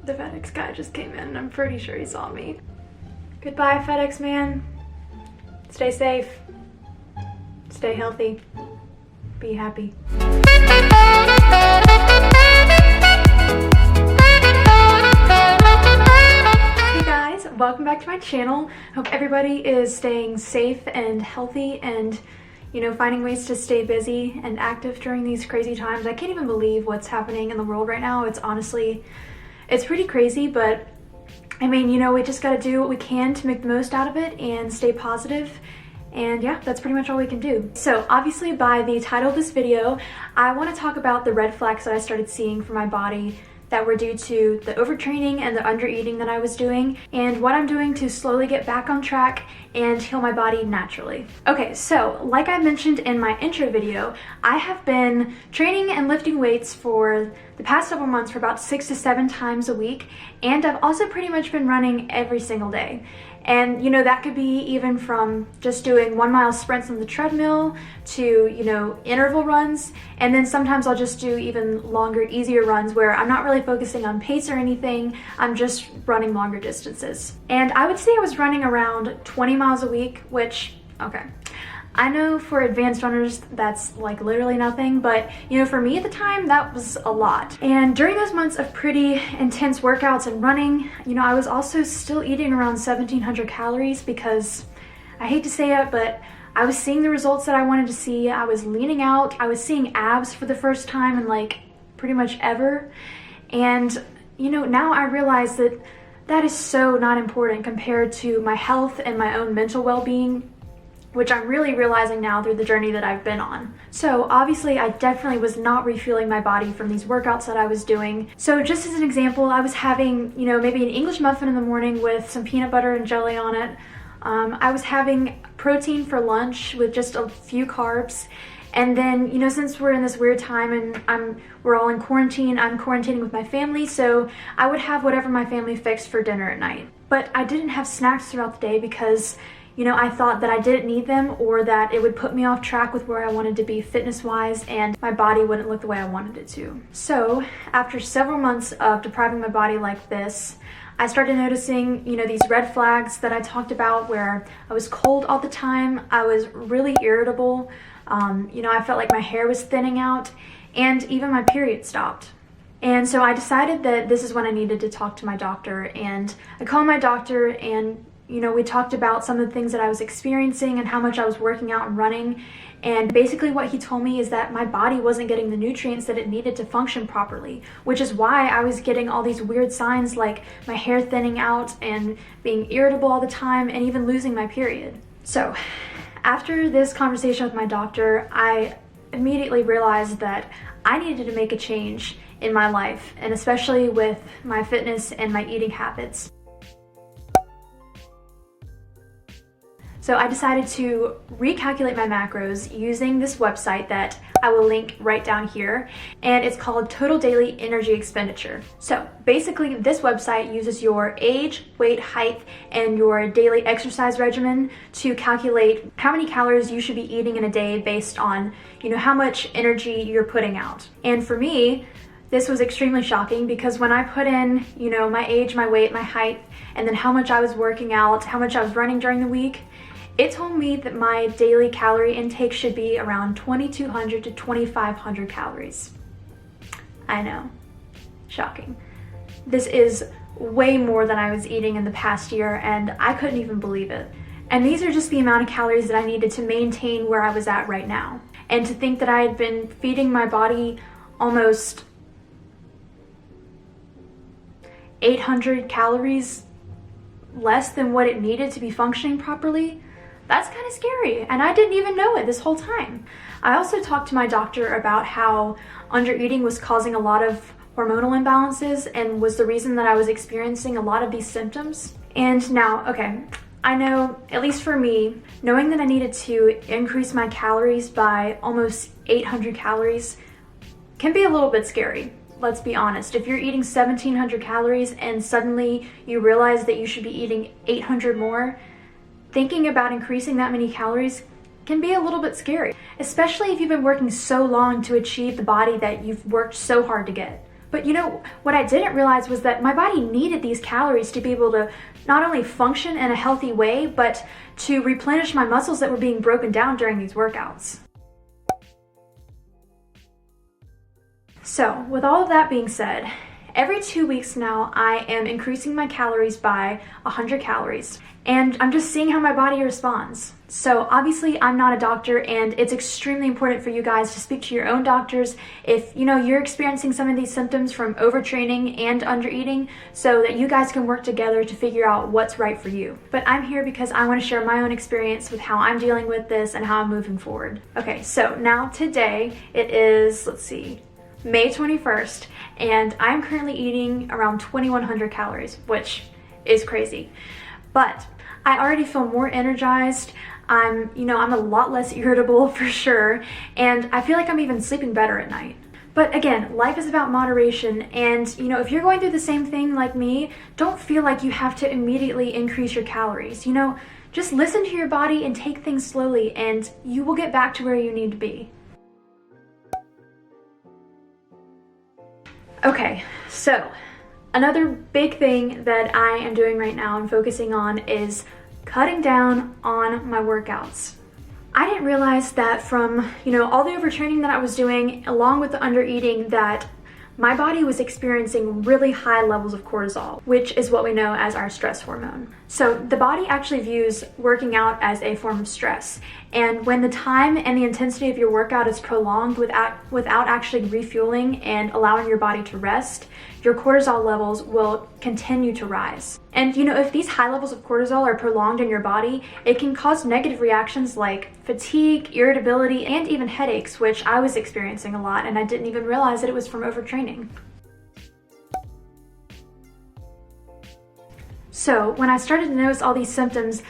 The FedEx guy just came in and I'm pretty sure he saw me. Goodbye, FedEx man. Stay safe. Stay healthy. Be happy. Hey guys, welcome back to my channel. Hope everybody is staying safe and healthy and, you know, finding ways to stay busy and active during these crazy times. I can't even believe what's happening in the world right now. It's pretty crazy, but I mean, you know, we just gotta do what we can to make the most out of it and stay positive. And yeah, that's pretty much all we can do. So obviously by the title of this video, I want to talk about the red flags that I started seeing for my body that were due to the overtraining and the undereating that I was doing, and what I'm doing to slowly get back on track and heal my body naturally. Okay, so like I mentioned in my intro video, I have been training and lifting weights for the past several months for about 6 to 7 times a week, and I've also pretty much been running every single day. And you know, that could be even from just doing 1 mile sprints on the treadmill to, you know, interval runs. And then sometimes I'll just do even longer, easier runs where I'm not really focusing on pace or anything. I'm just running longer distances. And I would say I was running around 20 miles a week, which, okay, I know for advanced runners that's like literally nothing, but you know, for me at the time that was a lot. And during those months of pretty intense workouts and running, you know, I was also still eating around 1,700 calories because, I hate to say it, but I was seeing the results that I wanted to see. I was leaning out, I was seeing abs for the first time in like pretty much ever. And you know, now I realize that that is so not important compared to my health and my own mental well-being, which I'm really realizing now through the journey that I've been on. So obviously I definitely was not refueling my body from these workouts that I was doing. So just as an example, I was having, you know, maybe an English muffin in the morning with some peanut butter and jelly on it. I was having protein for lunch with just a few carbs. And then, you know, since we're in this weird time and we're all in quarantine, I'm quarantining with my family, so I would have whatever my family fixed for dinner at night. But I didn't have snacks throughout the day because, you know, I thought that I didn't need them or that it would put me off track with where I wanted to be fitness-wise and my body wouldn't look the way I wanted it to. So after several months of depriving my body like this, I started noticing, you know, these red flags that I talked about where I was cold all the time, I was really irritable, you know, I felt like my hair was thinning out, and even my period stopped. And so I decided that this is when I needed to talk to my doctor, and I called my doctor and, you know, we talked about some of the things that I was experiencing and how much I was working out and running. And basically what he told me is that my body wasn't getting the nutrients that it needed to function properly, which is why I was getting all these weird signs like my hair thinning out and being irritable all the time and even losing my period. So after this conversation with my doctor, I immediately realized that I needed to make a change in my life, and especially with my fitness and my eating habits. So I decided to recalculate my macros using this website that I will link right down here, and it's called Total Daily Energy Expenditure. So basically this website uses your age, weight, height, and your daily exercise regimen to calculate how many calories you should be eating in a day based on, you know, how much energy you're putting out. And for me, this was extremely shocking because when I put in, you know, my age, my weight, my height, and then how much I was working out, how much I was running during the week, it told me that my daily calorie intake should be around 2,200 to 2,500 calories. I know, shocking. This is way more than I was eating in the past year, and I couldn't even believe it. And these are just the amount of calories that I needed to maintain where I was at right now. And to think that I had been feeding my body almost 800 calories less than what it needed to be functioning properly, that's kind of scary, and I didn't even know it this whole time. I also talked to my doctor about how undereating was causing a lot of hormonal imbalances and was the reason that I was experiencing a lot of these symptoms. And now, okay, I know, at least for me, knowing that I needed to increase my calories by almost 800 calories can be a little bit scary. Let's be honest. If you're eating 1,700 calories and suddenly you realize that you should be eating 800 more, thinking about increasing that many calories can be a little bit scary, especially if you've been working so long to achieve the body that you've worked so hard to get. But you know, what I didn't realize was that my body needed these calories to be able to not only function in a healthy way, but to replenish my muscles that were being broken down during these workouts. So with all of that being said, every 2 weeks now, I am increasing my calories by 100 calories, and I'm just seeing how my body responds. So obviously I'm not a doctor, and it's extremely important for you guys to speak to your own doctors if you're experiencing some of these symptoms from overtraining and undereating, so that you guys can work together to figure out what's right for you. But I'm here because I want to share my own experience with how I'm dealing with this and how I'm moving forward. Okay, so now today it is, May 21st, and I'm currently eating around 2,100 calories, which is crazy. But I already feel more energized. I'm a lot less irritable for sure, and I feel like I'm even sleeping better at night. But again, life is about moderation, and if you're going through the same thing like me, don't feel like you have to immediately increase your calories. Just listen to your body and take things slowly, and you will get back to where you need to be. Okay, so another big thing that I am doing right now and focusing on is cutting down on my workouts. I didn't realize that from, all the overtraining that I was doing, along with the undereating, that my body was experiencing really high levels of cortisol, which is what we know as our stress hormone. So the body actually views working out as a form of stress. And when the time and the intensity of your workout is prolonged without actually refueling and allowing your body to rest, your cortisol levels will continue to rise. And if these high levels of cortisol are prolonged in your body, it can cause negative reactions like fatigue, irritability, and even headaches, which I was experiencing a lot, and I didn't even realize that it was from overtraining. So when I started to notice all these symptoms,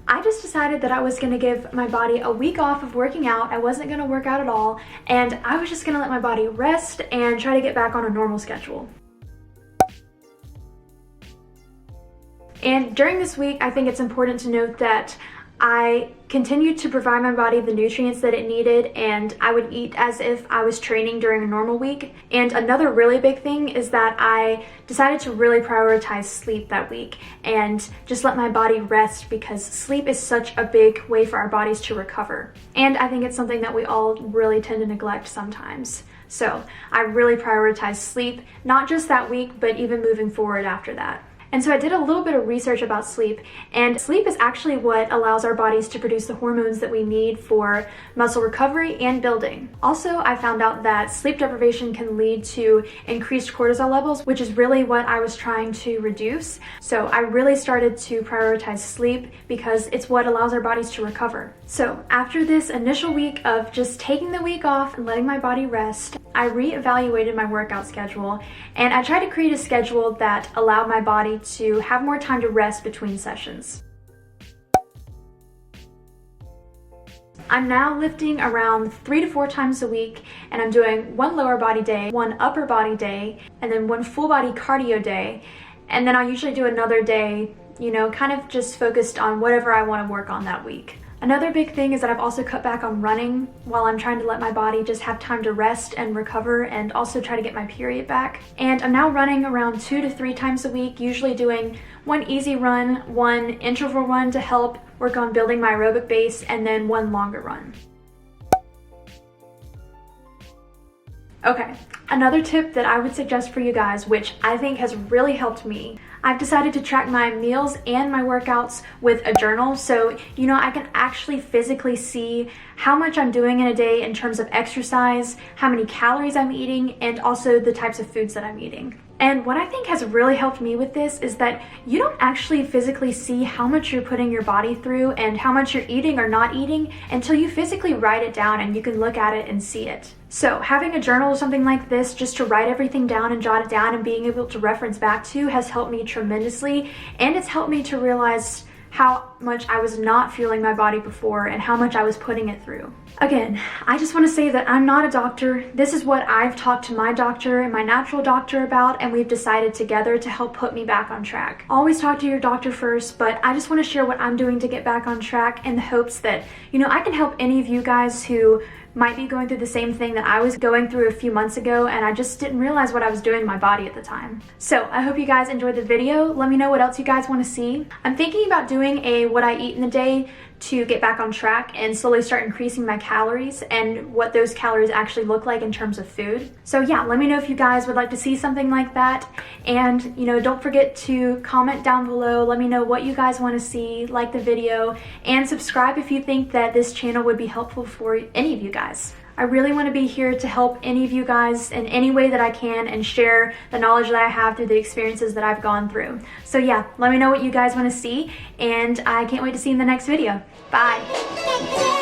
I just decided that I was going to give my body a week off of working out. I wasn't going to work out at all, and I was just going to let my body rest and try to get back on a normal schedule. And during this week, I think it's important to note that I continued to provide my body the nutrients that it needed, and I would eat as if I was training during a normal week. And another really big thing is that I decided to really prioritize sleep that week and just let my body rest, because sleep is such a big way for our bodies to recover. And I think it's something that we all really tend to neglect sometimes. So I really prioritized sleep, not just that week, but even moving forward after that. And so I did a little bit of research about sleep, and sleep is actually what allows our bodies to produce the hormones that we need for muscle recovery and building. Also, I found out that sleep deprivation can lead to increased cortisol levels, which is really what I was trying to reduce. So I really started to prioritize sleep because it's what allows our bodies to recover. So after this initial week of just taking the week off and letting my body rest, I reevaluated my workout schedule, and I tried to create a schedule that allowed my body to have more time to rest between sessions. I'm now lifting around 3 to 4 times a week, and I'm doing 1 lower body day, 1 upper body day, and then 1 full body cardio day. And then I'll usually do another day, kind of just focused on whatever I want to work on that week. Another big thing is that I've also cut back on running while I'm trying to let my body just have time to rest and recover, and also try to get my period back. And I'm now running around 2 to 3 times a week, usually doing 1 easy run, 1 interval run to help work on building my aerobic base, and then 1 longer run. Okay, another tip that I would suggest for you guys, which I think has really helped me, I've decided to track my meals and my workouts with a journal, so I can actually physically see how much I'm doing in a day in terms of exercise, how many calories I'm eating, and also the types of foods that I'm eating. And what I think has really helped me with this is that you don't actually physically see how much you're putting your body through and how much you're eating or not eating until you physically write it down and you can look at it and see it. So having a journal or something like this just to write everything down and jot it down and being able to reference back to has helped me tremendously, and it's helped me to realize how much I was not fueling my body before and how much I was putting it through. Again, I just want to say that I'm not a doctor. This is what I've talked to my doctor and my natural doctor about, and we've decided together to help put me back on track. Always talk to your doctor first, but I just want to share what I'm doing to get back on track in the hopes that, I can help any of you guys who might be going through the same thing that I was going through a few months ago, and I just didn't realize what I was doing to my body at the time. So I hope you guys enjoyed the video. Let me know what else you guys want to see. I'm thinking about doing a what I eat in a day to get back on track and slowly start increasing my calories and what those calories actually look like in terms of food. So yeah, let me know if you guys would like to see something like that. And don't forget to comment down below. Let me know what you guys want to see, like the video, and subscribe if you think that this channel would be helpful for any of you guys. I really want to be here to help any of you guys in any way that I can and share the knowledge that I have through the experiences that I've gone through. So yeah, let me know what you guys want to see, and I can't wait to see you in the next video. Bye.